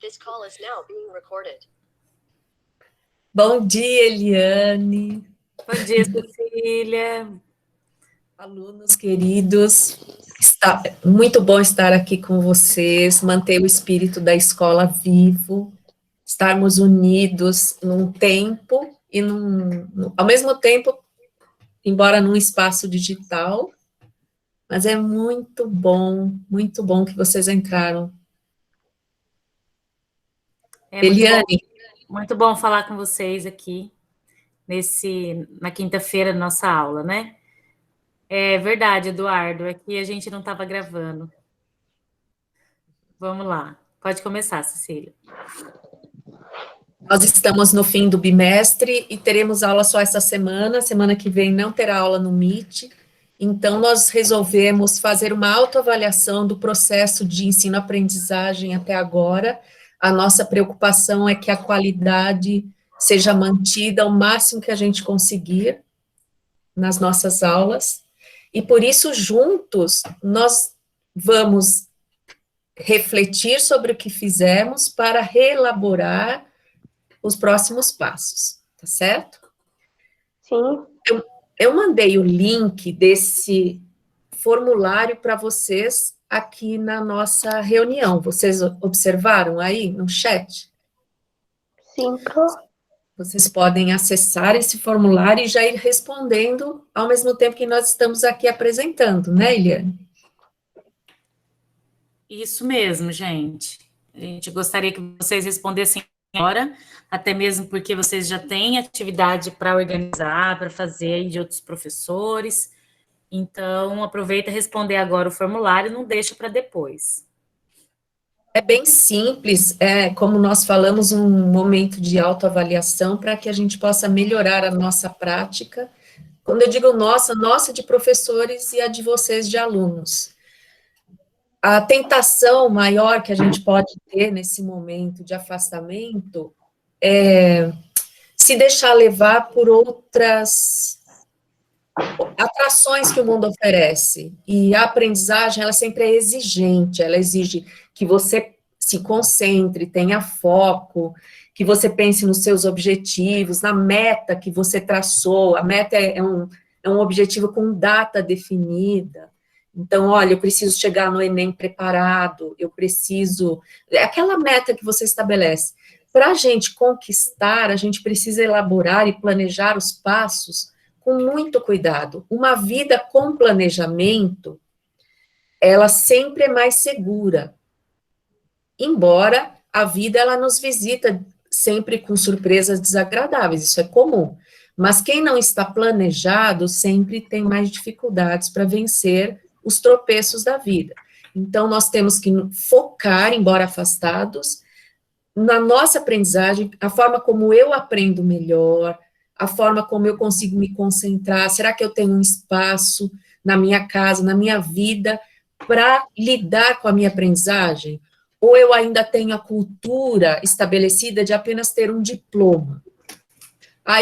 This call is now being recorded. Bom dia, Eliane. Bom dia, Cecília. Alunos queridos, está muito bom estar aqui com vocês, manter o espírito da escola vivo, estarmos unidos num tempo e ao mesmo tempo, embora num espaço digital, mas é muito bom que vocês entraram. Eliane. Muito bom falar com vocês aqui, na quinta-feira, nossa aula, né? É verdade, Eduardo, aqui a gente não estava gravando. Vamos lá, pode começar, Cecília. Nós estamos no fim do bimestre e teremos aula só essa semana que vem não terá aula no Meet, então nós resolvemos fazer uma autoavaliação do processo de ensino-aprendizagem até agora. A nossa preocupação é que a qualidade seja mantida ao máximo que a gente conseguir nas nossas aulas, e por isso, juntos, nós vamos refletir sobre o que fizemos para reelaborar os próximos passos, tá certo? Sim. Eu mandei o link desse formulário para vocês aqui na nossa reunião. Vocês observaram aí no chat? Sim, Vocês podem acessar esse formulário e já ir respondendo ao mesmo tempo que nós estamos aqui apresentando, né, Eliane? Isso mesmo, gente. A gente gostaria que vocês respondessem agora, até mesmo porque vocês já têm atividade para organizar, para fazer aí de outros professores. Então, aproveita e responder agora o formulário, não deixa para depois. É bem simples, como nós falamos, um momento de autoavaliação para que a gente possa melhorar a nossa prática. Quando eu digo nossa de professores e a de vocês de alunos. A tentação maior que a gente pode ter nesse momento de afastamento é se deixar levar por outras atrações que o mundo oferece, e a aprendizagem, ela sempre é exigente, ela exige que você se concentre, tenha foco, que você pense nos seus objetivos, na meta que você traçou. A meta é um objetivo com data definida. Então, olha, eu preciso chegar no Enem preparado, é aquela meta que você estabelece. Para a gente conquistar, a gente precisa elaborar e planejar os passos com muito cuidado. Uma vida com planejamento, ela sempre é mais segura. Embora a vida, ela nos visita sempre com surpresas desagradáveis, isso é comum. Mas quem não está planejado sempre tem mais dificuldades para vencer os tropeços da vida. Então, nós temos que focar, embora afastados, na nossa aprendizagem, a forma como eu aprendo melhor, a forma como eu consigo me concentrar. Será que eu tenho um espaço na minha casa, na minha vida, para lidar com a minha aprendizagem? Ou eu ainda tenho a cultura estabelecida de apenas ter um diploma?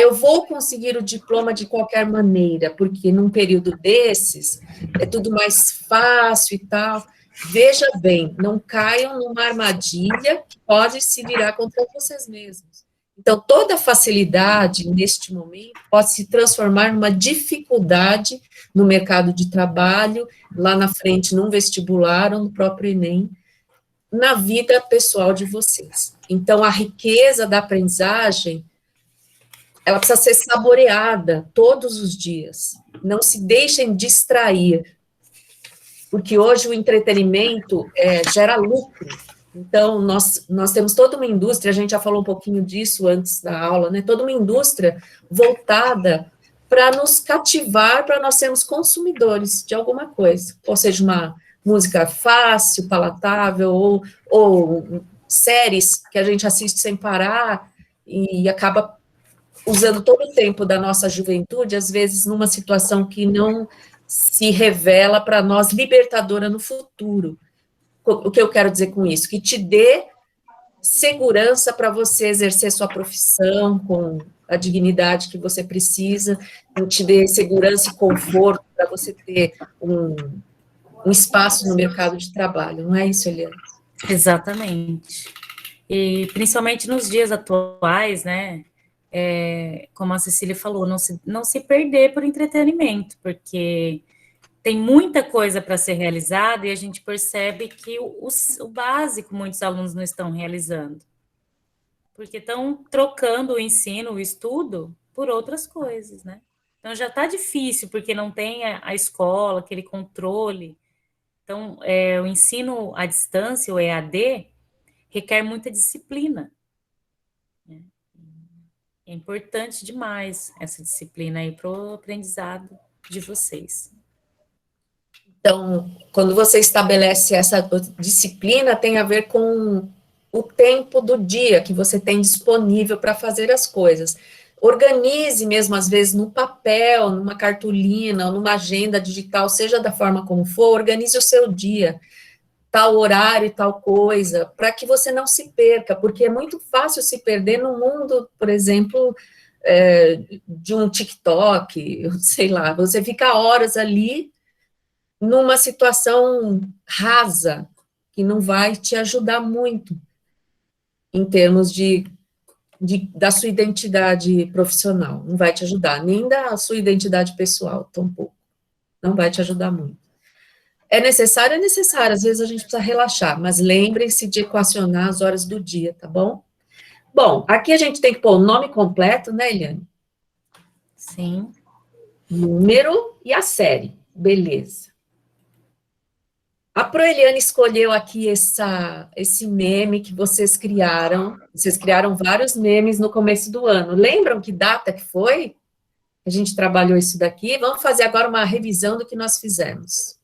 Eu vou conseguir o diploma de qualquer maneira, porque num período desses é tudo mais fácil e tal. Veja bem, não caiam numa armadilha que pode se virar contra vocês mesmos. Então, toda facilidade, neste momento, pode se transformar numa dificuldade no mercado de trabalho, lá na frente, num vestibular ou no próprio Enem, na vida pessoal de vocês. Então, a riqueza da aprendizagem, ela precisa ser saboreada todos os dias. Não se deixem distrair, porque hoje o entretenimento gera lucro. Então, nós temos toda uma indústria, a gente já falou um pouquinho disso antes da aula, né? Toda uma indústria voltada para nos cativar, para nós sermos consumidores de alguma coisa, ou seja, uma música fácil, palatável, ou séries que a gente assiste sem parar e acaba usando todo o tempo da nossa juventude, às vezes numa situação que não se revela para nós libertadora no futuro. O que eu quero dizer com isso? Que te dê segurança para você exercer sua profissão com a dignidade que você precisa, te dê segurança e conforto para você ter um espaço no mercado de trabalho, não é isso, Eliane? Exatamente. E principalmente nos dias atuais, né? Como a Cecília falou, não se perder por entretenimento, porque tem muita coisa para ser realizada e a gente percebe que o básico muitos alunos não estão realizando, porque estão trocando o ensino, o estudo, por outras coisas, né? Então já está difícil, porque não tem a escola, aquele controle. Então, o ensino à distância, o EAD, requer muita disciplina. É importante demais essa disciplina aí para o aprendizado de vocês. Então, quando você estabelece essa disciplina, tem a ver com o tempo do dia que você tem disponível para fazer as coisas. Organize mesmo, às vezes, no papel, numa cartolina, ou numa agenda digital, seja da forma como for, organize o seu dia, tal horário e tal coisa, para que você não se perca, porque é muito fácil se perder no mundo, por exemplo, de um TikTok, sei lá, você fica horas ali numa situação rasa, que não vai te ajudar muito em termos da sua identidade profissional, não vai te ajudar, nem da sua identidade pessoal, tampouco, não vai te ajudar muito. É necessário, às vezes a gente precisa relaxar, mas lembrem-se de equacionar as horas do dia, tá bom? Bom, aqui a gente tem que pôr o nome completo, né, Eliane? Sim. Número e a série, beleza. A Proeliane escolheu aqui esse meme que vocês criaram vários memes no começo do ano. Lembram que data que foi? A gente trabalhou isso daqui. Vamos fazer agora uma revisão do que nós fizemos.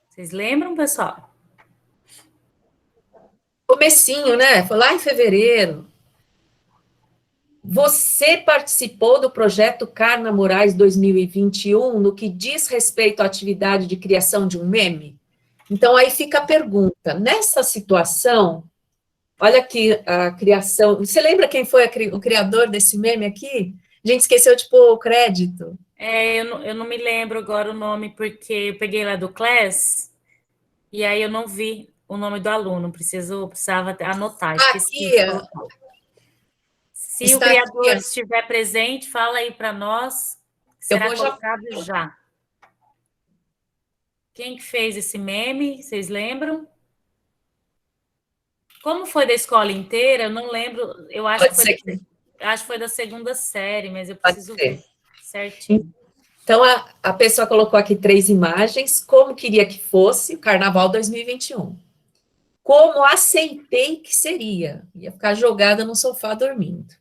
Vocês lembram, pessoal? Comecinho, né? Foi lá em fevereiro. Você participou do projeto Carna Moraes 2021 no que diz respeito à atividade de criação de um meme? Então, aí fica a pergunta. Nessa situação, olha aqui a criação. Você lembra quem foi o criador desse meme aqui? A gente esqueceu de pôr o crédito. Eu não me lembro agora o nome, porque eu peguei lá do Class, e aí eu não vi o nome do aluno, precisava anotar. Aqui, se o criador estiver presente, fala aí para nós, será colocado já. Quem que fez esse meme, vocês lembram? Como foi da escola inteira, eu não lembro, eu acho que foi da segunda série, mas eu preciso ver certinho. Então, a pessoa colocou aqui 3 imagens, como queria que fosse o Carnaval 2021. Como aceitei que seria, ia ficar jogada no sofá dormindo.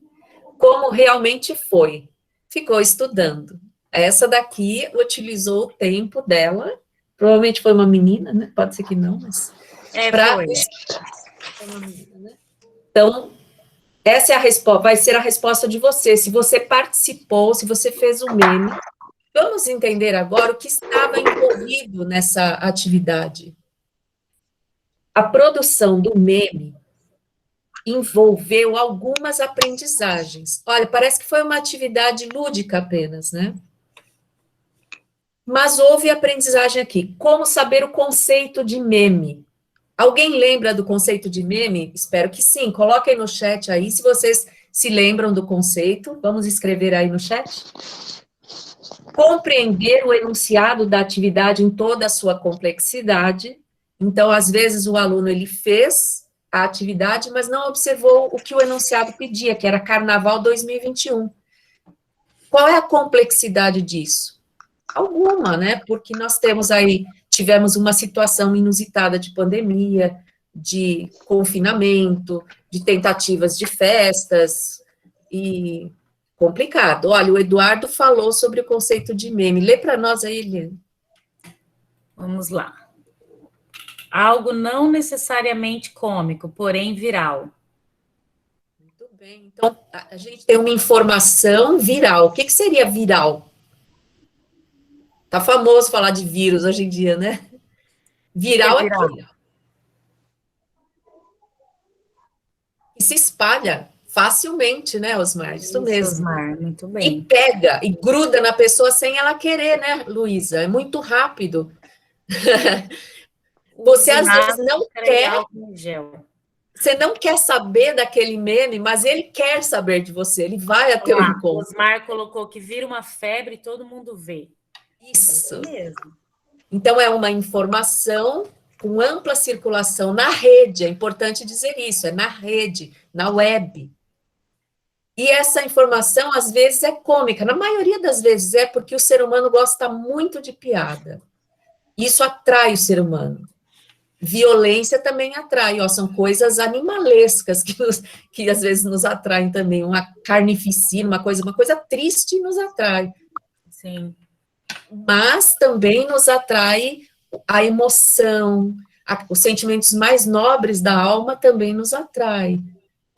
Como realmente foi, ficou estudando. Essa daqui utilizou o tempo dela, provavelmente foi uma menina, né? Pode ser que não, mas... Foi uma menina, né? Então, essa é a resposta, vai ser a resposta de você. Se você participou, se você fez o meme, vamos entender agora o que estava envolvido nessa atividade. A produção do meme envolveu algumas aprendizagens. Olha, parece que foi uma atividade lúdica apenas, né? Mas houve aprendizagem aqui. Como saber o conceito de meme? Alguém lembra do conceito de meme? Espero que sim. Coloquem no chat aí, se vocês se lembram do conceito. Vamos escrever aí no chat. Compreender o enunciado da atividade em toda a sua complexidade. Então, às vezes, o aluno, ele fez a atividade, mas não observou o que o enunciado pedia, que era Carnaval 2021. Qual é a complexidade disso? Alguma, né? Porque nós tivemos uma situação inusitada de pandemia, de confinamento, de tentativas de festas, e complicado. Olha, o Eduardo falou sobre o conceito de meme. Lê para nós aí, Eliane. Vamos lá. Algo não necessariamente cômico, porém viral. Muito bem. Então, a gente tem uma informação viral. O que seria viral? Tá famoso falar de vírus hoje em dia, né? Viral é aquilo que se espalha facilmente, né, Osmar? Isso mesmo. Osmar, muito bem. E pega, e gruda na pessoa sem ela querer, né, Luísa? É muito rápido. Você, às vezes, não quer... Você não quer saber daquele meme, mas ele quer saber de você, ele vai até o Olha lá, o encontro. Osmar colocou que vira uma febre e todo mundo vê. Isso. Mesmo. Então, é uma informação com ampla circulação na rede, é importante dizer isso, é na rede, na web. E essa informação, às vezes, é cômica, na maioria das vezes é porque o ser humano gosta muito de piada. Isso atrai o ser humano. Violência também atrai, ó, são coisas animalescas que às vezes nos atraem também, uma carnificina, uma coisa triste nos atrai. Sim. Mas também nos atrai a emoção, os sentimentos mais nobres da alma também nos atrai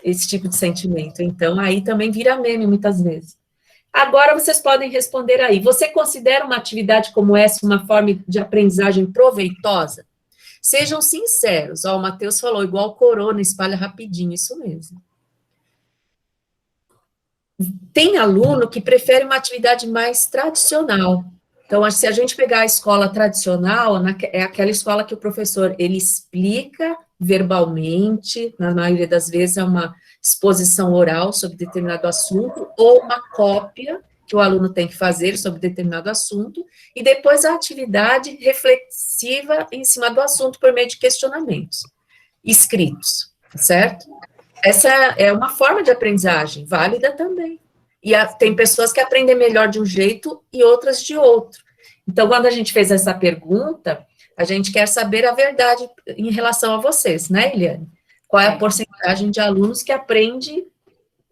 esse tipo de sentimento. Então, aí também vira meme muitas vezes. Agora vocês podem responder aí. Você considera uma atividade como essa uma forma de aprendizagem proveitosa? Sejam sinceros. Ó, o Matheus falou, igual corona, espalha rapidinho, isso mesmo. Tem aluno que prefere uma atividade mais tradicional. Então, se a gente pegar a escola tradicional, é aquela escola que o professor, ele explica verbalmente, na maioria das vezes é uma exposição oral sobre determinado assunto, ou uma cópia que o aluno tem que fazer sobre determinado assunto, e depois a atividade reflexiva em cima do assunto por meio de questionamentos escritos, certo? Essa é uma forma de aprendizagem, válida também. E tem pessoas que aprendem melhor de um jeito e outras de outro. Então, quando a gente fez essa pergunta, a gente quer saber a verdade em relação a vocês, né, Eliane? Qual é a porcentagem de alunos que aprende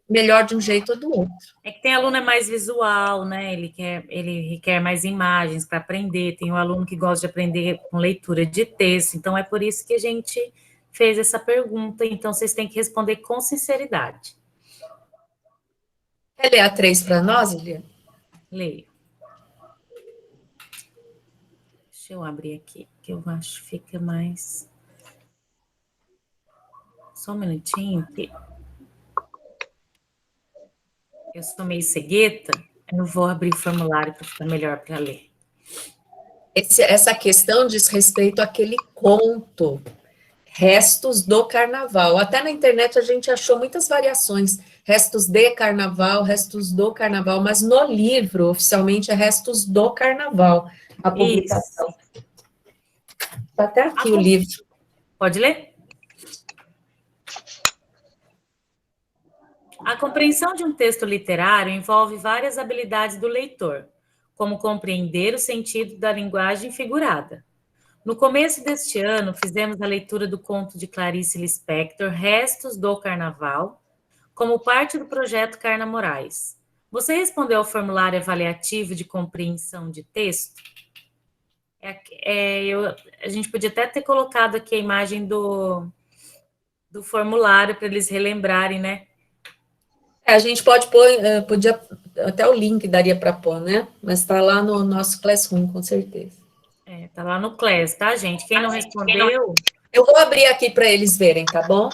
melhor de um jeito ou do outro? É que tem aluno é mais visual, né? Ele requer mais imagens para aprender. Tem um aluno que gosta de aprender com leitura de texto. Então, é por isso que a gente fez essa pergunta. Então, vocês têm que responder com sinceridade. Quer ler a 3 para nós, Eliane? Leio. Deixa eu abrir aqui, que eu acho que fica mais... Só um minutinho, que eu sou meio cegueta, eu vou abrir o formulário para ficar melhor para ler. Essa questão diz respeito àquele conto, Restos do Carnaval. Até na internet a gente achou muitas variações, Restos de Carnaval, Restos do Carnaval, mas no livro, oficialmente, é Restos do Carnaval, a publicação. Está até aqui o livro. Pode ler? A compreensão de um texto literário envolve várias habilidades do leitor, como compreender o sentido da linguagem figurada. No começo deste ano, fizemos a leitura do conto de Clarice Lispector, Restos do Carnaval, como parte do projeto Carna Moraes. Você respondeu ao formulário avaliativo de compreensão de texto? A gente podia até ter colocado aqui a imagem do formulário para eles relembrarem, né? A gente pode pôr, podia, até o link daria para pôr, né? Mas está lá no nosso Classroom, com certeza. Tá lá no Class, tá, gente? Quem não respondeu... Eu vou abrir aqui para eles verem, tá bom?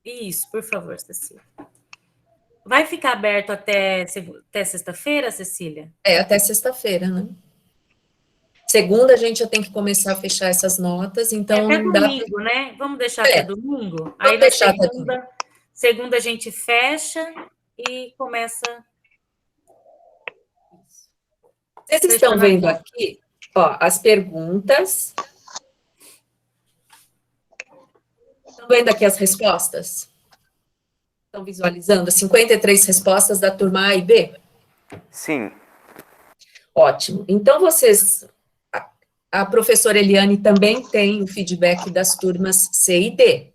Isso, por favor, Cecília. Vai ficar aberto até sexta-feira, Cecília? Até sexta-feira, né? Segunda, a gente já tem que começar a fechar essas notas, então... Até domingo, né? Vamos deixar até domingo? Aí Vamos deixar até domingo. Segunda a gente fecha e começa... Vocês estão vendo aqui, ó, as perguntas. Estão vendo aqui as respostas? Estão visualizando? 53 respostas da turma A e B? Sim. Ótimo. Então, a professora Eliane também tem o feedback das turmas C e D.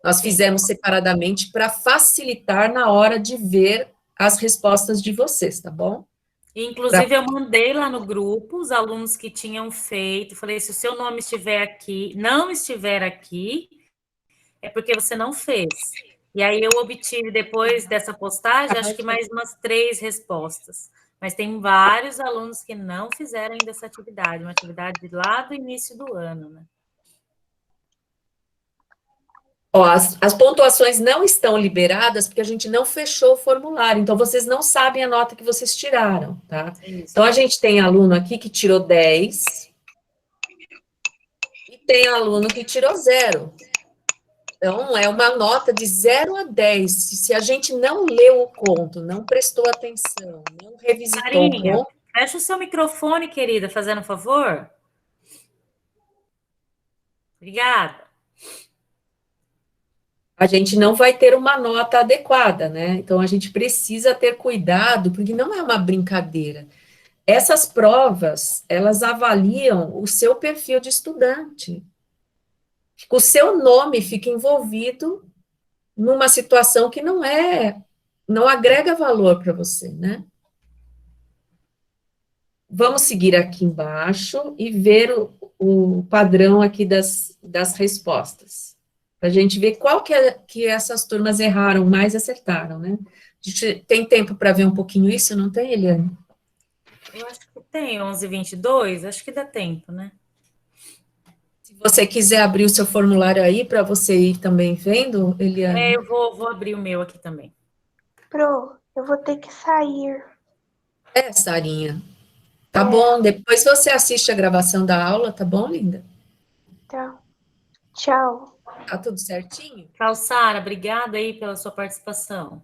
Nós fizemos separadamente para facilitar na hora de ver as respostas de vocês, tá bom? Inclusive, eu mandei lá no grupo os alunos que tinham feito, falei, se o seu nome não estiver aqui, é porque você não fez. E aí eu obtive, depois dessa postagem, acho que mais umas 3 respostas. Mas tem vários alunos que não fizeram ainda essa atividade, uma atividade lá do início do ano, né? Ó, as pontuações não estão liberadas porque a gente não fechou o formulário, então vocês não sabem a nota que vocês tiraram, tá? Isso. Então, a gente tem aluno aqui que tirou 10 e tem aluno que tirou 0. Então, é uma nota de 0 a 10. Se a gente não leu o conto, não prestou atenção, não revisitou o Carinha, conto, fecha o seu microfone, querida, fazendo um favor. Obrigada. a gente não vai ter uma nota adequada, né? Então, a gente precisa ter cuidado, porque não é uma brincadeira. Essas provas, elas avaliam o seu perfil de estudante. O seu nome fica envolvido numa situação que não agrega valor para você, né? Vamos seguir aqui embaixo e ver o padrão aqui das respostas. Para a gente ver qual que essas turmas erraram mais e acertaram, né? A gente tem tempo para ver um pouquinho isso, não tem, Eliane? Eu acho que tem 11h22, acho que dá tempo, né? Se você quiser abrir o seu formulário aí para você ir também vendo, Eliane. Eu vou abrir o meu aqui também. Pro, eu vou ter que sair. Sarinha. Tá bom, depois você assiste a gravação da aula, tá bom, linda? Tá. Tchau. Tá tudo certinho? Tchau, Sara, obrigada aí pela sua participação.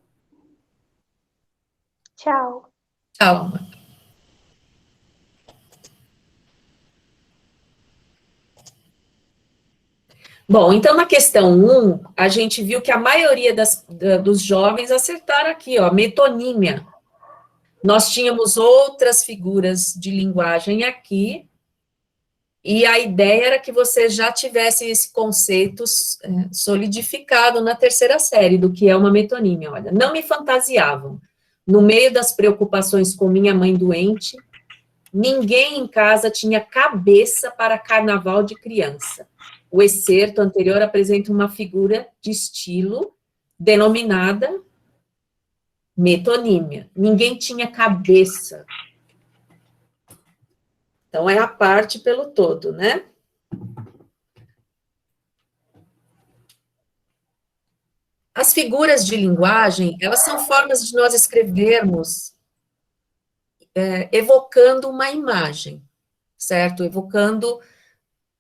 Tchau. Tchau, amor. Bom, então na questão 1, a gente viu que a maioria dos jovens acertaram aqui, ó, metonímia. Nós tínhamos outras figuras de linguagem aqui, e a ideia era que você já tivesse esse conceito solidificado na terceira série, do que é uma metonímia. Olha, não me fantasiavam. No meio das preocupações com minha mãe doente, ninguém em casa tinha cabeça para carnaval de criança. O excerto anterior apresenta uma figura de estilo denominada metonímia. Ninguém tinha cabeça. Então, é a parte pelo todo, né? As figuras de linguagem, elas são formas de nós escrevermos evocando uma imagem, certo? Evocando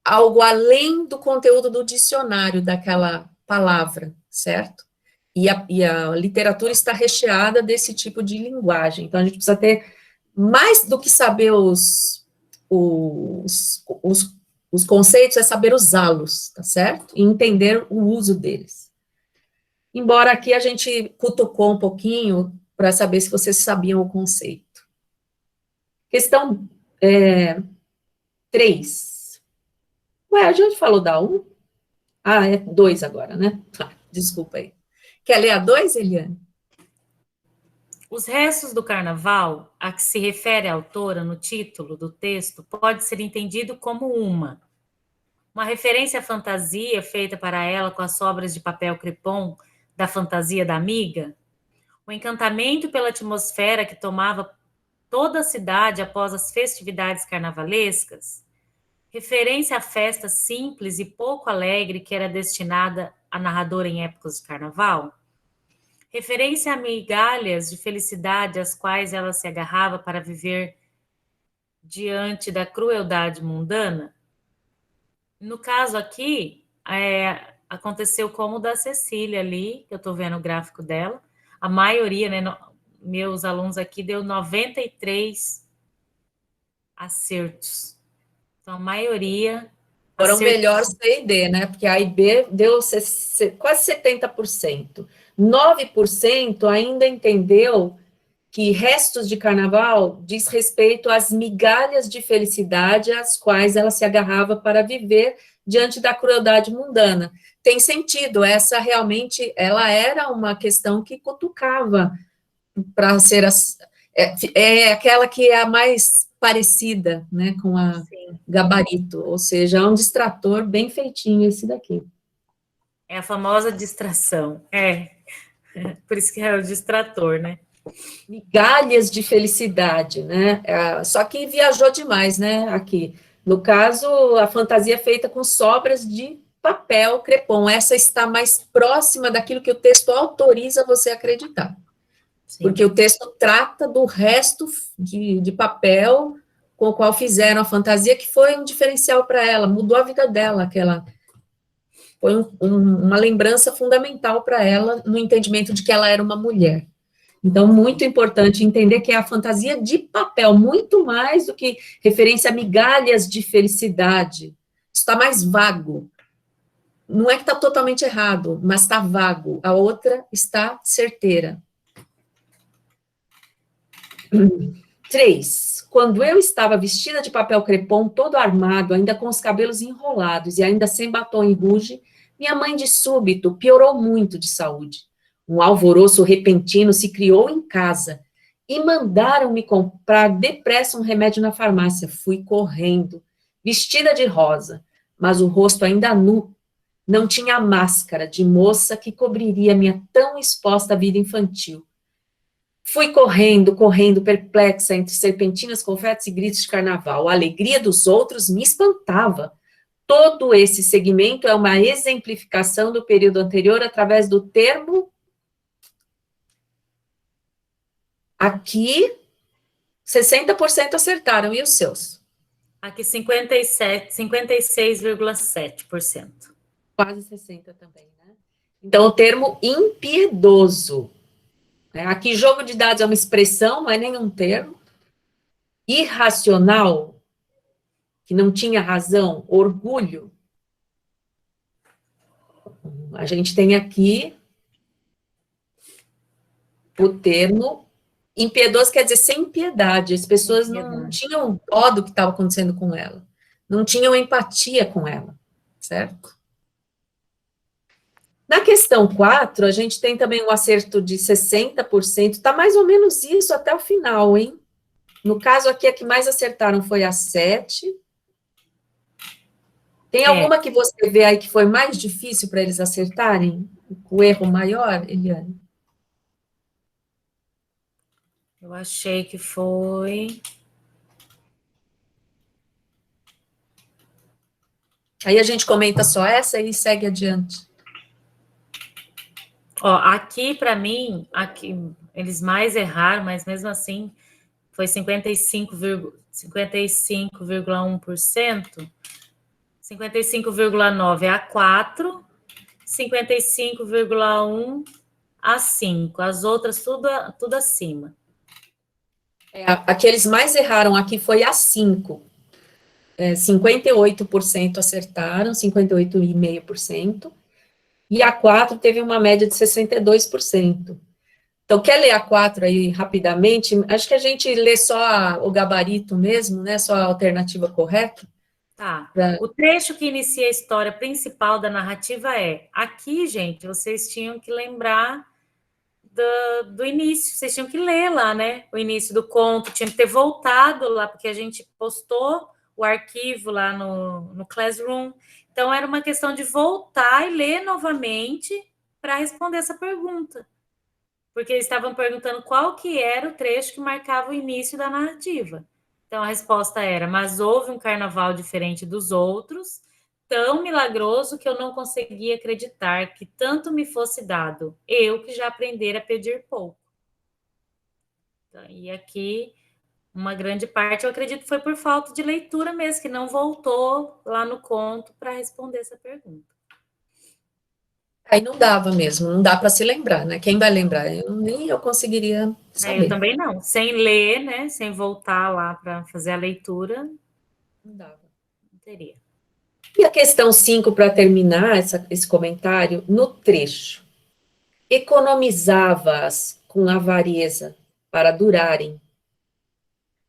algo além do conteúdo do dicionário daquela palavra, certo? E a literatura está recheada desse tipo de linguagem. Então, a gente precisa ter, mais do que saber os conceitos, é saber usá-los, tá certo? E entender o uso deles. Embora aqui a gente cutucou um pouquinho para saber se vocês sabiam o conceito. Questão 3. Ué, a gente falou da 1? Ah, é 2 agora, né? Desculpa aí. Quer ler a 2, Eliane? Os restos do carnaval, a que se refere a autora no título do texto, pode ser entendido como uma referência à fantasia feita para ela com as sobras de papel crepom da fantasia da amiga, o encantamento pela atmosfera que tomava toda a cidade após as festividades carnavalescas, referência à festa simples e pouco alegre que era destinada à narradora em épocas de carnaval, referência a migalhas de felicidade às quais ela se agarrava para viver diante da crueldade mundana. No caso aqui, aconteceu como o da Cecília ali, que eu estou vendo o gráfico dela, a maioria, né, meus alunos aqui deu 93 acertos. Então, a maioria... Foram melhor C e D, né? Porque a e B deu quase 70%. 9% ainda entendeu que restos de carnaval diz respeito às migalhas de felicidade às quais ela se agarrava para viver diante da crueldade mundana. Tem sentido, essa realmente, ela era uma questão que cutucava para ser aquela que é a mais parecida, né, com a gabarito, ou seja, é um distrator bem feitinho esse daqui. É a famosa distração, por isso que é o distrator, né? Migalhas de felicidade, né, só que viajou demais, né, aqui. No caso, a fantasia é feita com sobras de papel crepom, essa está mais próxima daquilo que o texto autoriza você a acreditar. Sim. Porque o texto trata do resto de papel com o qual fizeram a fantasia, que foi um diferencial para ela, mudou a vida dela, Foi uma lembrança fundamental para ela no entendimento de que ela era uma mulher. Então, muito importante entender que é a fantasia de papel, muito mais do que referência a migalhas de felicidade. Está mais vago. Não é que está totalmente errado, mas está vago. A outra está certeira. 3. Quando eu estava vestida de papel crepom, todo armado, ainda com os cabelos enrolados e ainda sem batom e ruge, minha mãe de súbito piorou muito de saúde. Um alvoroço repentino se criou em casa e mandaram-me comprar depressa um remédio na farmácia. Fui correndo, vestida de rosa, mas o rosto ainda nu. Não tinha a máscara de moça que cobriria minha tão exposta vida infantil. Fui correndo, perplexa entre serpentinas, confetes e gritos de carnaval. A alegria dos outros me espantava. Todo esse segmento é uma exemplificação do período anterior através do termo. Aqui, 60% acertaram. E os seus? Aqui 56,7%. Quase 60% também, né? Então, o termo impiedoso. Aqui, jogo de dados é uma expressão, não é nenhum termo. Irracional, que não tinha razão, orgulho. A gente tem aqui o termo impiedoso, quer dizer sem piedade. As pessoas não tinham dó do que estava acontecendo com ela. Não tinham empatia com ela, certo? Na questão 4, a gente tem também um acerto de 60%, está mais ou menos isso até o final, hein? No caso aqui, a que mais acertaram foi a 7. Tem alguma que você vê aí que foi mais difícil para eles acertarem? O erro maior, Eliane? Eu achei que foi... Aí a gente comenta só essa e segue adiante. Ó, aqui, para mim, aqui, eles mais erraram, mas mesmo assim, foi 55,1%, 55,9% a 4%, 55,1% a 5%. As outras, tudo acima. Aqueles mais erraram aqui foi a 5%. 58% acertaram, 58,5%. E a 4 teve uma média de 62%. Então, quer ler a 4 aí rapidamente? Acho que a gente lê só o gabarito mesmo, né? Só a alternativa correta. Tá. O trecho que inicia a história principal da narrativa é... Aqui, gente, vocês tinham que lembrar do início. Vocês tinham que ler lá, né? O início do conto. Tinha que ter voltado lá, porque a gente postou o arquivo lá no Classroom. Então, era uma questão de voltar e ler novamente para responder essa pergunta. Porque eles estavam perguntando qual que era o trecho que marcava o início da narrativa. Então, a resposta era, mas houve um carnaval diferente dos outros, tão milagroso que eu não conseguia acreditar que tanto me fosse dado, eu que já aprendera a pedir pouco. Então, e aqui... Uma grande parte, eu acredito, foi por falta de leitura mesmo, que não voltou lá no conto para responder essa pergunta. Aí não dava mesmo, não dá para se lembrar, né? Quem vai lembrar? Nem eu conseguiria saber. Eu também não. Sem ler, né? Sem voltar lá para fazer a leitura, não dava. Não teria. E a questão 5, para terminar esse comentário, no trecho. Economizava-as com avareza para durarem.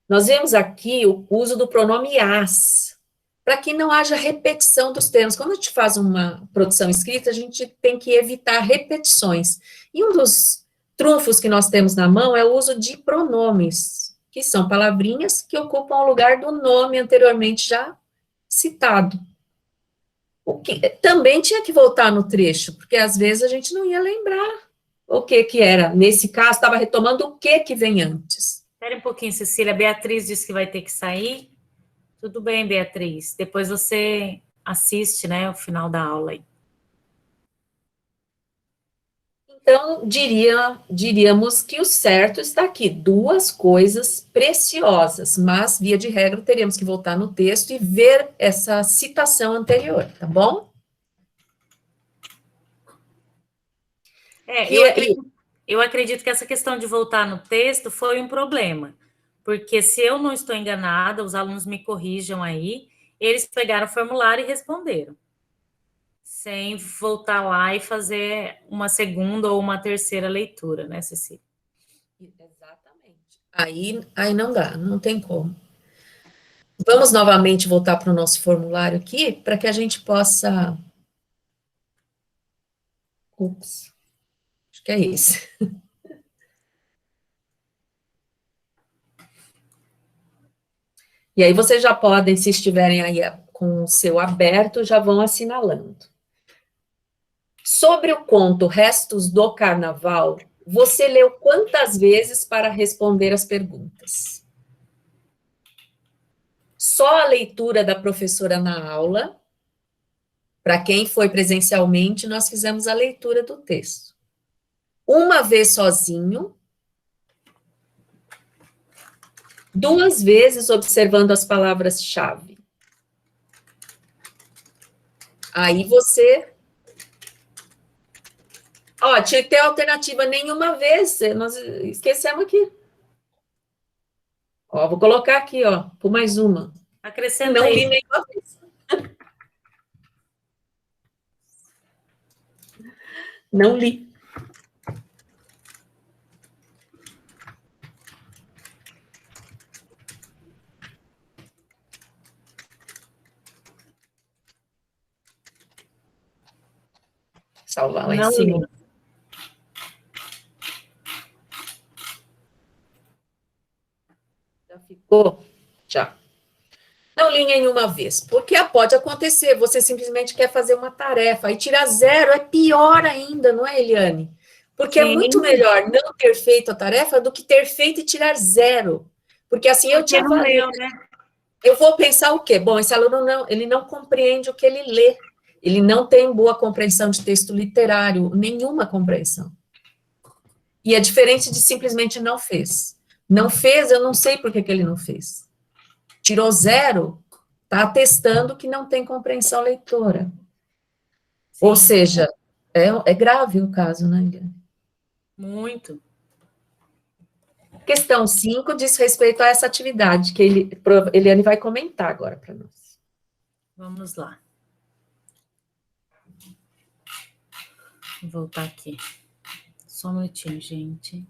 Nós vemos aqui o uso do pronome as, para que não haja repetição dos termos. Quando a gente faz uma produção escrita, a gente tem que evitar repetições. E um dos trunfos que nós temos na mão é o uso de pronomes, que são palavrinhas que ocupam o lugar do nome anteriormente já citado. O que também tinha que voltar no trecho, porque às vezes a gente não ia lembrar o que era. Nesse caso, estava retomando o que vem antes. Espera um pouquinho, Cecília. A Beatriz disse que vai ter que sair. Tudo bem, Beatriz. Depois você assiste, né, o final da aula aí. Então, diríamos que o certo está aqui. 2 coisas preciosas, mas, via de regra, teríamos que voltar no texto e ver essa citação anterior, tá bom? É, Que, eu acredito que essa questão de voltar no texto foi um problema, porque se eu não estou enganada, os alunos me corrijam aí, eles pegaram o formulário e responderam, sem voltar lá e fazer uma segunda ou uma terceira leitura, né, Cecília? exatamente. Aí não dá, não tem como. Vamos novamente voltar para o nosso formulário aqui, para que a gente possa. Ups, acho que é esse. E aí vocês já podem, se estiverem aí com o seu aberto, já vão assinalando. Sobre o conto Restos do Carnaval, você leu quantas vezes para responder as perguntas? Só a leitura da professora na aula. Para quem foi presencialmente, nós fizemos a leitura do texto. Uma vez sozinho, 2 vezes observando as palavras-chave. Aí você... Ó, tinha que ter alternativa nenhuma vez, nós esquecemos aqui. Ó, vou colocar aqui, ó, por mais uma. Acrescenta Não li aí. nenhuma vez. Não li. Salvar lá em Não cima. li. Já ficou? Já. Não li nenhuma vez, porque pode acontecer, você simplesmente quer fazer uma tarefa, e tirar 0 é pior ainda, não é, Eliane? Porque é Sim, muito melhor não ter feito a tarefa do que ter feito e tirar 0. Porque assim eu te porque não avalio. leu, né? Eu vou pensar o quê? Bom, esse aluno não, ele não compreende o que ele lê, ele não tem boa compreensão de texto literário, nenhuma compreensão. E é diferente de simplesmente não fez. Não fez, eu não sei por que ele não fez. Tirou 0, está atestando que não tem compreensão leitora. Sim. Ou seja, é grave o caso, né, Eliane? Muito. Questão 5 diz respeito a essa atividade, que Eliane vai comentar agora para nós. Vamos lá. Vou voltar aqui. Só um minutinho, gente.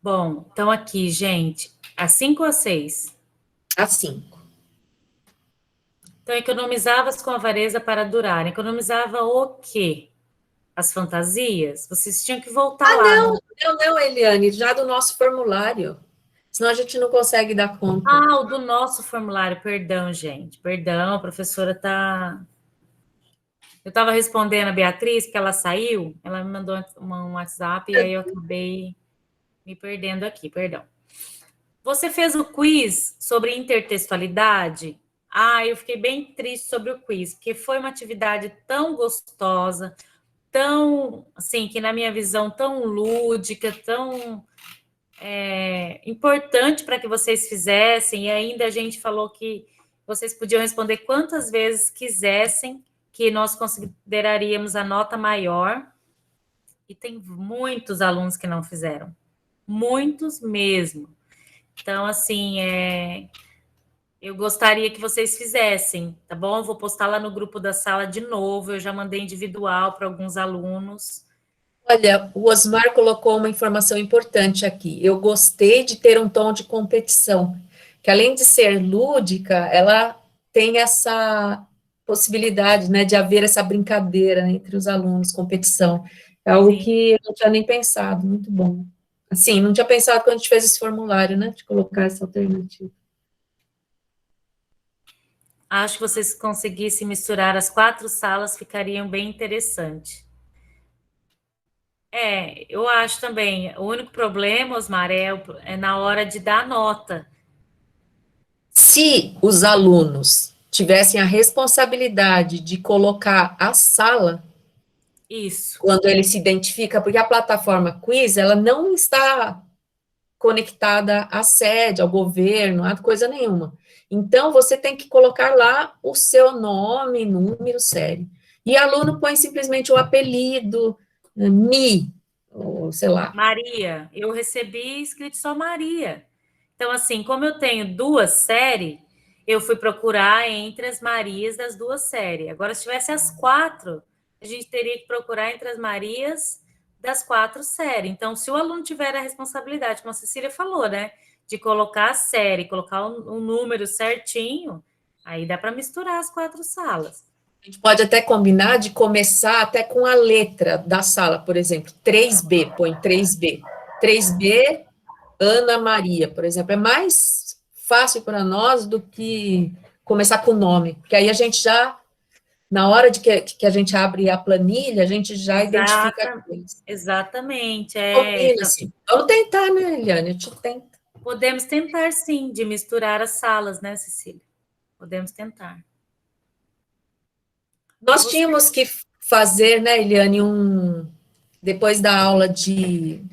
Bom, então aqui, gente, a 5 ou a 6? A 5. Então, economizavas com avareza para durar. Economizava o quê? As fantasias? Vocês tinham que voltar lá. Não, Eliane, já do nosso formulário. Senão a gente não consegue dar conta. Ah, o do nosso formulário. Perdão, gente. Perdão, a professora tá... Eu estava respondendo a Beatriz, que ela saiu. Ela me mandou um WhatsApp e aí eu acabei me perdendo aqui. Perdão. Você fez o quiz sobre intertextualidade? Ah, eu fiquei bem triste sobre o quiz, porque foi uma atividade tão gostosa, tão, assim, que na minha visão, tão lúdica, tão importante para que vocês fizessem, e ainda a gente falou que vocês podiam responder quantas vezes quisessem, que nós consideraríamos a nota maior, e tem muitos alunos que não fizeram, muitos mesmo. Então, assim, eu gostaria que vocês fizessem, tá bom? Eu vou postar lá no grupo da sala de novo, eu já mandei individual para alguns alunos. Olha, o Osmar colocou uma informação importante aqui. Eu gostei de ter um tom de competição, que além de ser lúdica, ela tem essa possibilidade, né, de haver essa brincadeira entre os alunos, competição. É algo Sim. que eu não tinha nem pensado, muito bom. Assim, não tinha pensado quando a gente fez esse formulário, né, de colocar essa alternativa. Acho que vocês conseguissem misturar as 4 salas, ficariam bem interessante. Eu acho também. O único problema, Osmar, é na hora de dar nota. Se os alunos tivessem a responsabilidade de colocar a sala, Isso. quando ele se identifica, porque a plataforma Quiz, ela não está conectada à sede, ao governo, a coisa nenhuma. Então, você tem que colocar lá o seu nome, número, série. E aluno põe simplesmente o apelido, ou sei lá. Maria, eu recebi escrito só Maria. Então, assim, como eu tenho 2 séries, eu fui procurar entre as Marias das 2 séries. Agora, se tivesse as 4, a gente teria que procurar entre as Marias das 4 séries. Então, se o aluno tiver a responsabilidade, como a Cecília falou, né, de colocar a série, colocar um número certinho, aí dá para misturar as 4 salas. A gente pode até combinar de começar até com a letra da sala, por exemplo, 3B, põe 3B. 3B, Ana Maria, por exemplo, é mais fácil para nós do que começar com o nome, porque aí a gente já, na hora de que a gente abre a planilha, a gente já identifica coisas. Exatamente. Combina, assim. Vamos tentar, né, Eliane? A gente tenta. Podemos tentar, sim, de misturar as salas, né, Cecília? Podemos tentar. Nós tínhamos que fazer, né, Eliane, depois da aula que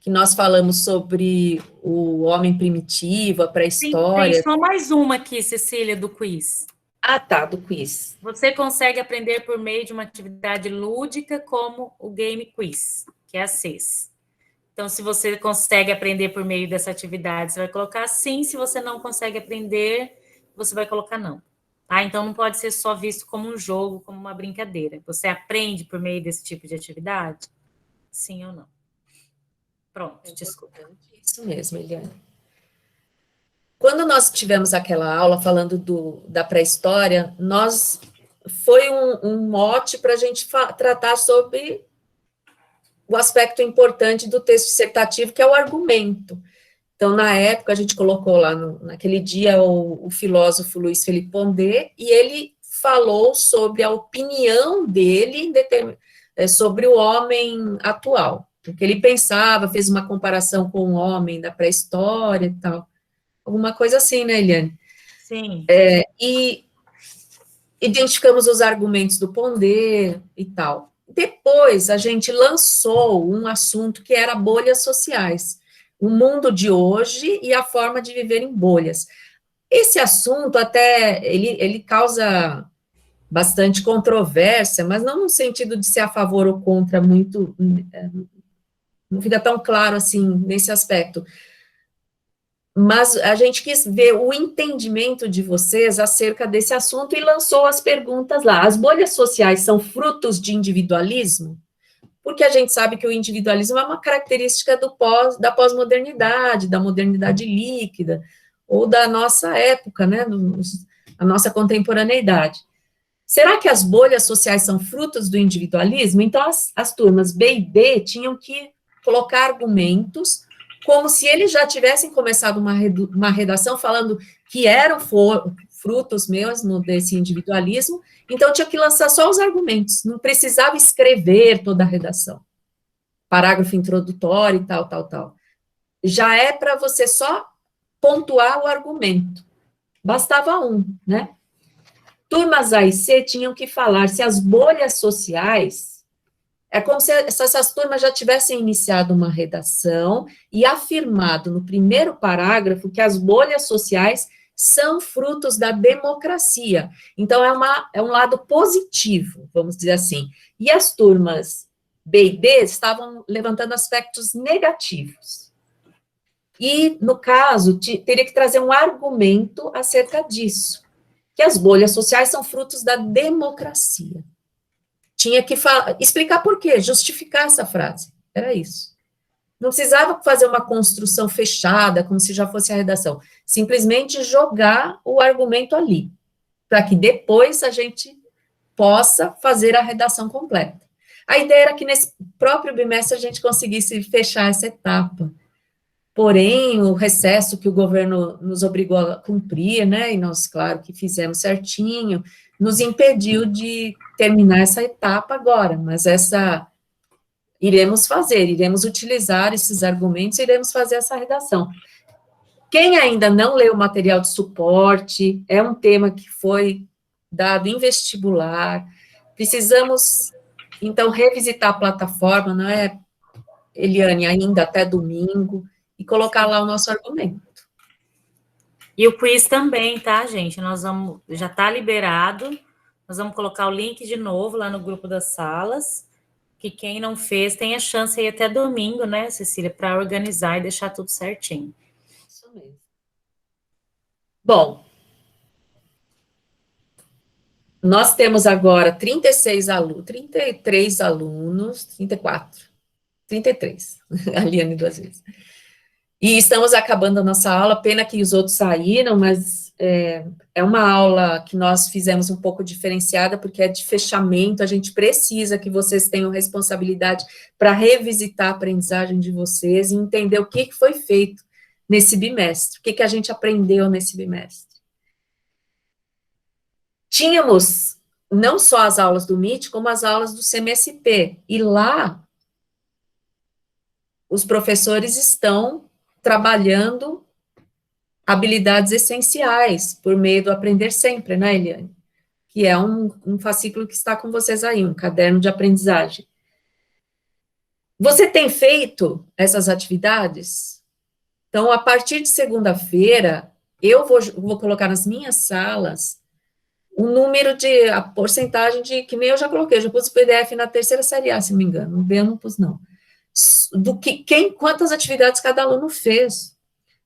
nós falamos sobre o homem primitivo, a pré-história. Tem só mais uma aqui, Cecília, do quiz. Ah, tá, do quiz. Você consegue aprender por meio de uma atividade lúdica como o Game Quiz, que é a CES. Então, se você consegue aprender por meio dessa atividade, você vai colocar sim. Se você não consegue aprender, você vai colocar não. Tá? Então, não pode ser só visto como um jogo, como uma brincadeira. Você aprende por meio desse tipo de atividade? Sim ou não? Pronto, desculpa. Isso mesmo, Eliane. Quando nós tivemos aquela aula falando da pré-história, foi um mote para a gente tratar sobre o aspecto importante do texto dissertativo, que é o argumento. Então, na época, a gente colocou lá, naquele dia, o filósofo Luiz Felipe Pondé, e ele falou sobre a opinião dele sobre o homem atual. O que ele pensava, fez uma comparação com o homem da pré-história e tal. Alguma coisa assim, né, Eliane? Sim. E identificamos os argumentos do Pondé e tal. Depois, a gente lançou um assunto que era bolhas sociais, o mundo de hoje e a forma de viver em bolhas. Esse assunto até, ele causa bastante controvérsia, mas não no sentido de ser a favor ou contra muito, não fica tão claro assim, nesse aspecto. Mas a gente quis ver o entendimento de vocês acerca desse assunto e lançou as perguntas lá. As bolhas sociais são frutos de individualismo? Porque a gente sabe que o individualismo é uma característica da pós-modernidade, da modernidade líquida, ou da nossa época, né, a nossa contemporaneidade. Será que as bolhas sociais são frutos do individualismo? Então, as turmas B e D tinham que colocar argumentos como se eles já tivessem começado uma redação falando que eram frutos mesmo desse individualismo, então tinha que lançar só os argumentos, não precisava escrever toda a redação, parágrafo introdutório e tal, tal, tal. Já é para você só pontuar o argumento, bastava um, né? Turmas A e C tinham que falar se as bolhas sociais. É como se essas turmas já tivessem iniciado uma redação e afirmado no primeiro parágrafo que as bolhas sociais são frutos da democracia. Então, é um lado positivo, vamos dizer assim. E as turmas B e D estavam levantando aspectos negativos. E, no caso, teria que trazer um argumento acerca disso, que as bolhas sociais são frutos da democracia. Tinha que explicar por quê, justificar essa frase, era isso. Não precisava fazer uma construção fechada, como se já fosse a redação, simplesmente jogar o argumento ali, para que depois a gente possa fazer a redação completa. A ideia era que nesse próprio bimestre a gente conseguisse fechar essa etapa, porém, o recesso que o governo nos obrigou a cumprir, né, e nós, claro, que fizemos certinho, nos impediu de terminar essa etapa agora, mas iremos utilizar esses argumentos, iremos fazer essa redação. Quem ainda não leu o material de suporte, é um tema que foi dado em vestibular, precisamos, então, revisitar a plataforma, não é, Eliane, ainda até domingo, e colocar lá o nosso argumento. E o quiz também, tá, gente? Já está liberado. Nós vamos colocar o link de novo lá no grupo das salas, que quem não fez tem a chance aí até domingo, né, Cecília, para organizar e deixar tudo certinho. Isso mesmo. Bom, nós temos agora 36 alunos, 33 alunos, 34, 33, a Liane duas vezes. E estamos acabando a nossa aula, pena que os outros saíram, mas é uma aula que nós fizemos um pouco diferenciada, porque é de fechamento, a gente precisa que vocês tenham responsabilidade para revisitar a aprendizagem de vocês e entender o que foi feito nesse bimestre, o que a gente aprendeu nesse bimestre. Tínhamos não só as aulas do MIT, como as aulas do CMSP, e lá os professores estão trabalhando habilidades essenciais por meio do Aprender Sempre, né, Eliane? Que é um fascículo que está com vocês aí, um caderno de aprendizagem. Você tem feito essas atividades? Então, a partir de segunda-feira, eu vou colocar nas minhas salas a porcentagem de, que nem eu já coloquei, eu já pus o PDF na terceira série A, se não me engano, no B eu não pus, não. Quantas atividades cada aluno fez,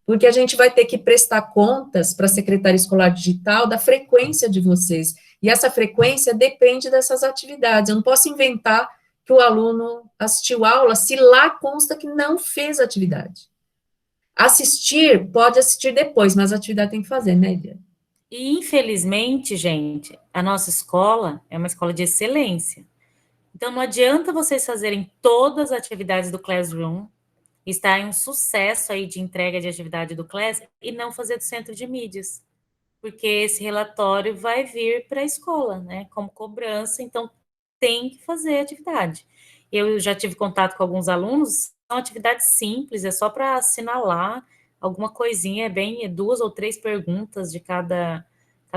porque a gente vai ter que prestar contas para a Secretaria Escolar Digital da frequência de vocês, e essa frequência depende dessas atividades, eu não posso inventar que o aluno assistiu aula se lá consta que não fez atividade. Assistir, pode assistir depois, mas a atividade tem que fazer, né, Eliane? E, infelizmente, gente, a nossa escola é uma escola de excelência. Então, não adianta vocês fazerem todas as atividades do Classroom, estar em um sucesso aí de entrega de atividade do Class e não fazer do centro de mídias, porque esse relatório vai vir para a escola, né, como cobrança, então tem que fazer atividade. Eu já tive contato com alguns alunos, são atividades simples, é só para assinalar alguma coisinha, é 2 ou 3 perguntas de cada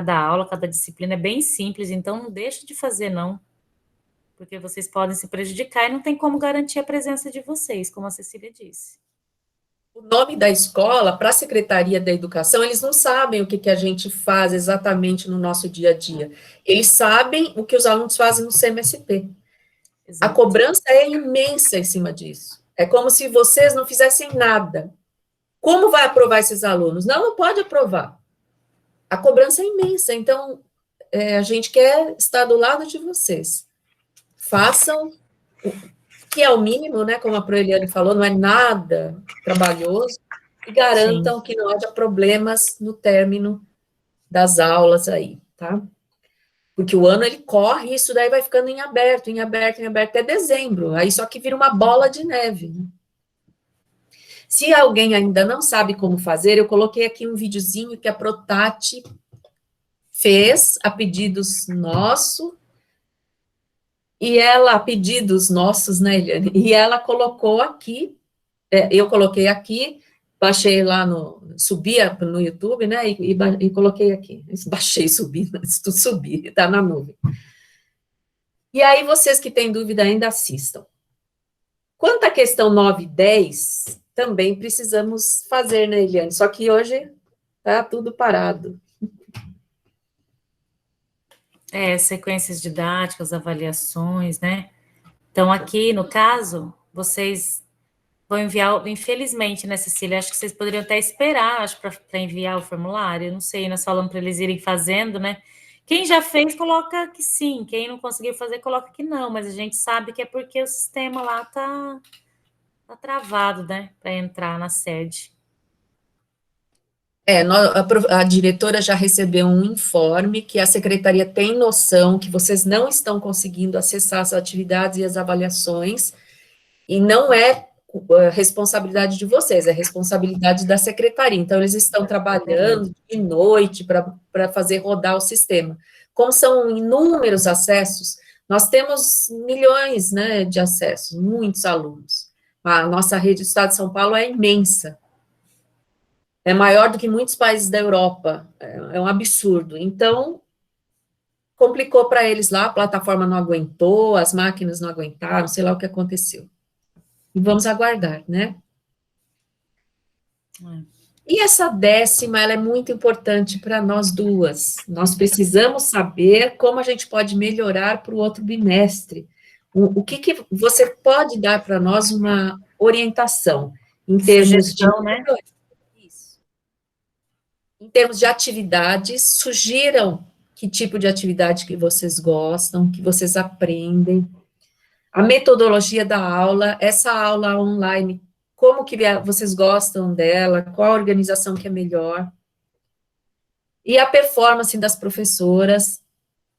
aula, cada disciplina, é bem simples, então não deixa de fazer, não, porque vocês podem se prejudicar e não tem como garantir a presença de vocês, como a Cecília disse. O nome da escola, para a Secretaria da Educação, eles não sabem o que a gente faz exatamente no nosso dia a dia. Eles sabem o que os alunos fazem no CMSP. Exato. A cobrança é imensa em cima disso. É como se vocês não fizessem nada. Como vai aprovar esses alunos? Não pode aprovar. A cobrança é imensa, então a gente quer estar do lado de vocês. Façam, que é o mínimo, né, como a Proeliane falou, não é nada trabalhoso, e garantam Sim. que não haja problemas no término das aulas aí, tá? Porque o ano, ele corre, e isso daí vai ficando em aberto, até dezembro, aí só que vira uma bola de neve, né? Se alguém ainda não sabe como fazer, eu coloquei aqui um videozinho que a Protati fez a pedidos nossos, a pedidos nossos, né, Eliane? E ela colocou aqui, eu coloquei aqui, baixei lá subi no YouTube, né, e coloquei aqui. Baixei, subi, tudo subi, tá na nuvem. E aí, vocês que têm dúvida ainda assistam. Quanto à questão 9 e 10, também precisamos fazer, né, Eliane? Só que hoje tá tudo parado. Sequências didáticas, avaliações, né? Então, aqui, no caso, vocês vão enviar, infelizmente, né, Cecília? Acho que vocês poderiam até esperar, acho, para enviar o formulário. Não sei, nós falamos para eles irem fazendo, né? Quem já fez, coloca que sim. Quem não conseguiu fazer, coloca que não. Mas a gente sabe que é porque o sistema lá tá travado, né? Para entrar na sede. A diretora já recebeu um informe que a secretaria tem noção que vocês não estão conseguindo acessar as atividades e as avaliações, e não é responsabilidade de vocês, é responsabilidade da secretaria. Então, eles estão trabalhando de noite para fazer rodar o sistema. Como são inúmeros acessos, nós temos milhões, né, de acessos, muitos alunos. A nossa rede do Estado de São Paulo é imensa. É maior do que muitos países da Europa, é um absurdo. Então, complicou para eles lá, a plataforma não aguentou, as máquinas não aguentaram, sei lá o que aconteceu. E vamos aguardar, né? E essa 10ª, ela é muito importante para nós duas. Nós precisamos saber como a gente pode melhorar para o outro bimestre. O que você pode dar para nós uma orientação em termos de... Sugestão, né? Isso. Em termos de atividades, sugiram que tipo de atividade que vocês gostam, que vocês aprendem. A metodologia da aula, essa aula online, como que vocês gostam dela, qual a organização que é melhor. E a performance das professoras,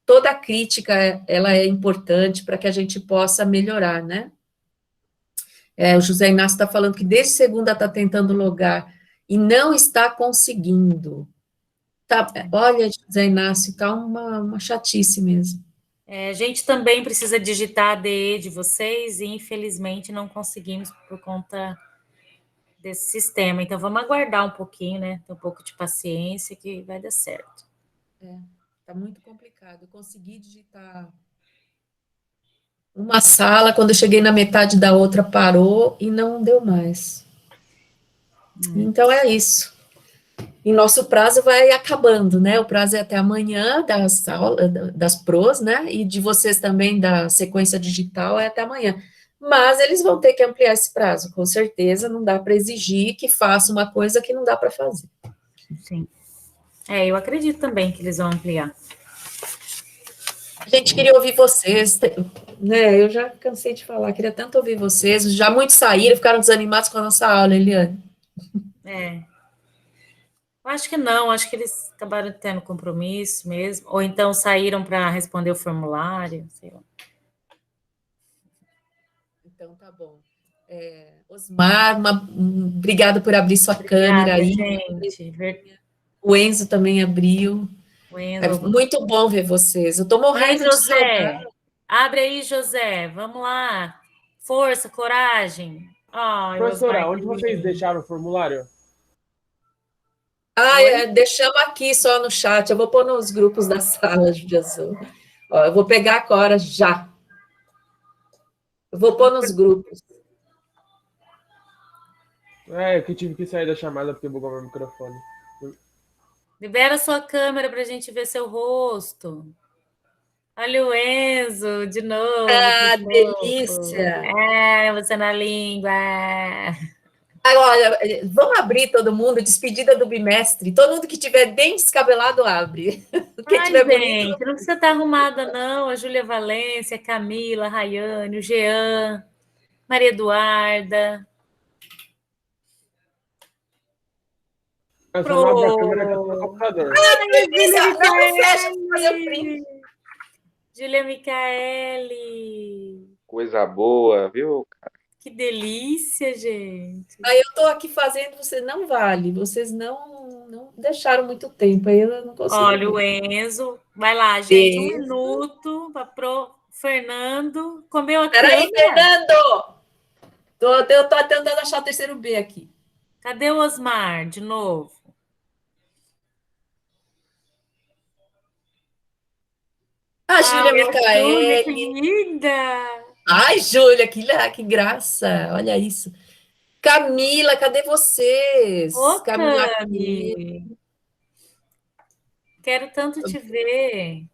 toda a crítica, ela é importante para que a gente possa melhorar, né? O José Inácio está falando que desde segunda está tentando logar e não está conseguindo. Tá, olha, José Inácio, está uma chatice mesmo. A gente também precisa digitar a ADE de vocês e, infelizmente, não conseguimos por conta desse sistema. Então, vamos aguardar um pouquinho, né? Ter um pouco de paciência que vai dar certo. Tá muito complicado. Eu consegui digitar uma sala, quando eu cheguei na metade da outra, parou e não deu mais. Então, é isso. E nosso prazo vai acabando, né? O prazo é até amanhã das aulas, das pros, né? E de vocês também, da sequência digital, é até amanhã. Mas eles vão ter que ampliar esse prazo, com certeza. Não dá para exigir que faça uma coisa que não dá para fazer. Sim. Eu acredito também que eles vão ampliar. A gente queria ouvir vocês, né? Eu já cansei de falar, queria tanto ouvir vocês. Já muitos saíram, ficaram desanimados com a nossa aula, Eliane. Eu acho que não, acho que eles acabaram tendo compromisso mesmo, ou então saíram para responder o formulário, sei lá. Então, tá bom. Osmar, obrigada por abrir sua câmera aí. Gente. O Enzo também abriu. É muito bom ver vocês. Eu tô morrendo de saudade. Abre aí, José. Vamos lá. Força, coragem. Professora, onde vocês deixaram o formulário? Deixamos aqui só no chat. Eu vou pôr nos grupos da sala, Jesus. Eu vou pegar agora já. Eu vou pôr nos grupos. Eu que tive que sair da chamada porque bugou meu microfone. Libera sua câmera para a gente ver seu rosto. Olha o Enzo, de novo. Delícia! Você na língua. Olha, vamos abrir todo mundo, despedida do bimestre. Todo mundo que tiver bem descabelado, abre. Quem tiver bonito. Não precisa estar arrumada, não. A Júlia Valência, a Camila, a Rayane, o Jean, Maria Eduarda. Eu só não abro a câmera que eu tô no computador. Júlia Micaele. Coisa boa, viu, cara? Que delícia, gente. Eu tô aqui fazendo, você não vale. Vocês não deixaram muito tempo, aí eu não consigo. Olha o Enzo. Vai lá, gente. 1 minuto para pro Fernando. Comeu a câmera. Peraí, Fernando! Eu tô tentando achar o terceiro B aqui. Cadê o Osmar, de novo? A Júlia Micaele. Que linda! Ai, Júlia, que graça. Olha isso. Camila, cadê vocês? Camila. Quero tanto te ver.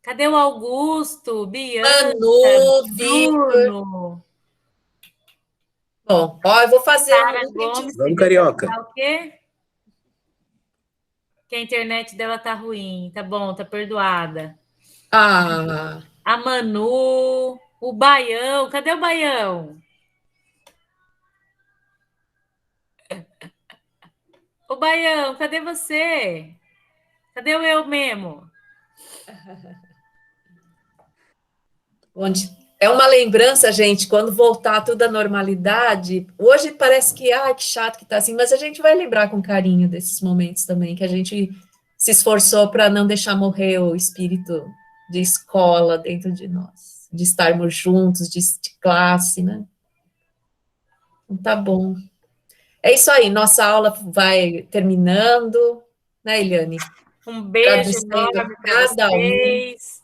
Cadê o Augusto, Bianca, Manu, Vitor? Bom, eu vou fazer Sara Gomes. Vamos, Carioca. O quê? Que a internet dela tá ruim. Tá bom, tá perdoada. A Manu, o Baião. Cadê o Baião? O Baião, cadê você? Cadê o eu mesmo? É uma lembrança, gente, quando voltar tudo à normalidade. Hoje parece que chato que tá assim, mas a gente vai lembrar com carinho desses momentos também, que a gente se esforçou para não deixar morrer o espírito de escola dentro de nós, de estarmos juntos, de classe, né? Então, tá bom. É isso aí, nossa aula vai terminando, né, Eliane? Um beijo enorme para vocês.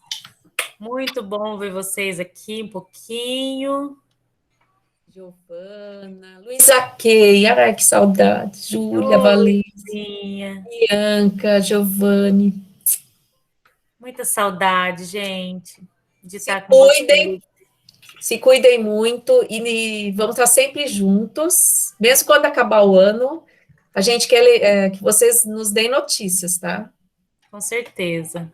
Muito bom ver vocês aqui um pouquinho. Giovana, Luísa Kay, ai, que saudade. Júlia, Valência, Luizinha. Bianca, Giovanni. Muita saudade, gente, de Se estar com cuidem, vocês. se cuidem muito e vamos estar sempre juntos, mesmo quando acabar o ano. A gente quer que vocês nos deem notícias, tá? Com certeza.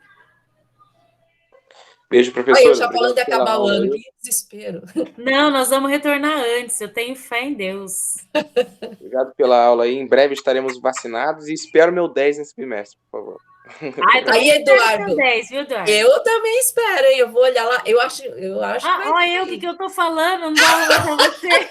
Beijo, Olha, eu professora. já falando Obrigado de pela acabar o aula ano, aí. que desespero. Não, nós vamos retornar antes, eu tenho fé em Deus. Obrigado pela aula aí. Em breve estaremos vacinados e espero meu 10 nesse bimestre, por favor. Ai, Aí, Eduardo, 10, viu, Eduardo? eu também espero, hein? Eu vou olhar lá. Eu acho que vai Olha eu, o que eu tô falando, não dá aula pra você.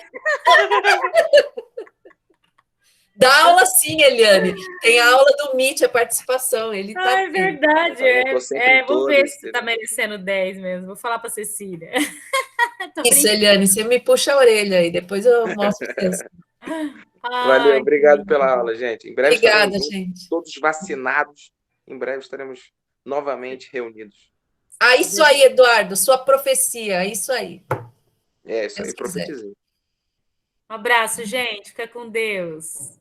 Dá aula sim, Eliane. Tem a aula do Meet, a participação. Ele tá Ah, é verdade. Eu tô sempre em Vamos todas, ver se você tá entendeu? merecendo 10 mesmo. Vou falar pra Cecília. Tô Isso, brincando. Eliane, você me puxa a orelha aí, depois eu mostro pra você. Valeu, Ai, obrigado pela aula, gente. Em breve estaremos Obrigada, juntos, gente. todos vacinados. Em breve estaremos novamente reunidos. Ah, isso aí, Eduardo, sua profecia, isso aí. É isso Deus aí, quiser. profetizei. um abraço, gente. Fica com Deus.